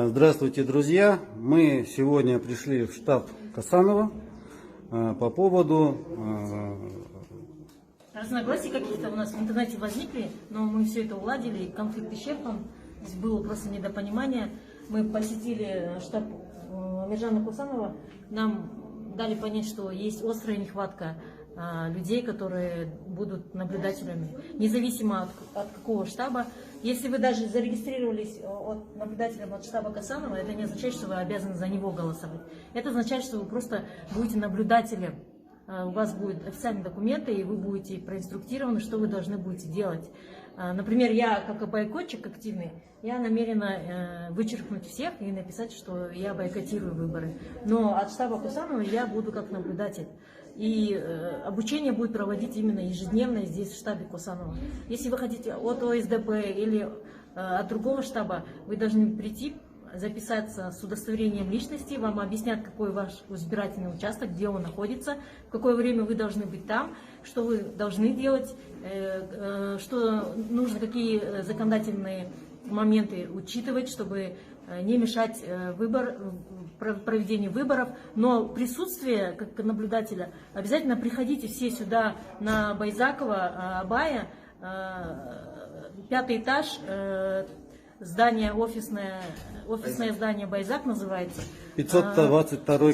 Здравствуйте, друзья! Мы сегодня пришли в штаб Касанова по поводу... Разногласия каких-то у нас в интернете возникли, но мы все это уладили, конфликт исчерпан, здесь было просто недопонимание. Мы посетили штаб Амиржана Касанова, нам дали понять, что есть острая нехватка людей, которые будут наблюдателями, независимо от какого штаба. Если вы даже зарегистрировались наблюдателем от штаба Касанова, это не означает, что вы обязаны за него голосовать. Это означает, что вы просто будете наблюдателем. У вас будут официальные документы, и вы будете проинструктированы, что вы должны будете делать. Например, я, как бойкотчик активный, я намерена вычеркнуть всех и написать, что я бойкотирую выборы. Но от штаба Касанова я буду как наблюдатель. И обучение будет проводить именно ежедневно здесь, в штабе Касанова. Если вы хотите от ОСДП или от другого штаба, вы должны прийти, записаться с удостоверением личности, вам объяснят, какой ваш избирательный участок, где он находится, в какое время вы должны быть там, что вы должны делать, что нужно, какие законодательные моменты учитывать, чтобы не мешать проведению выборов. Но присутствие как наблюдателя, обязательно приходите все сюда на Байзакова, Абая, 5-й этаж, здание офисное здание Байзак называется. 522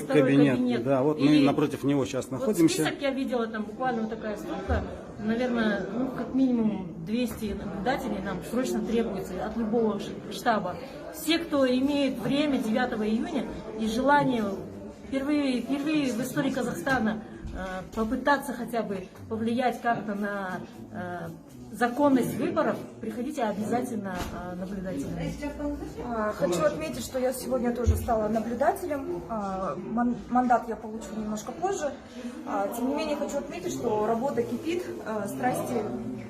кабинет. Да, вот мы напротив него сейчас находимся. Список я видела, там буквально вот такая стопка. Наверное, как минимум 200 наблюдателей нам срочно требуется от любого штаба. Все, кто имеет время 9 июня и желание впервые в истории Казахстана попытаться хотя бы повлиять как-то на законность выборов, приходите обязательно наблюдателями. Хочу отметить, что я сегодня тоже стала наблюдателем. Мандат я получу немножко позже. Тем не менее, хочу отметить, что работа кипит, страсти,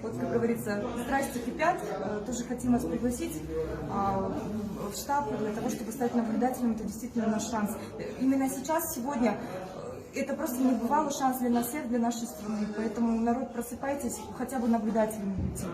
вот как говорится, страсти кипят. Тоже хотим вас пригласить в штаб для того, чтобы стать наблюдателем. Это действительно наш шанс. Именно сейчас, сегодня, это просто небывалый шанс для нас всех, для нашей страны. Поэтому, народ, просыпайтесь, хотя бы наблюдателями будьте.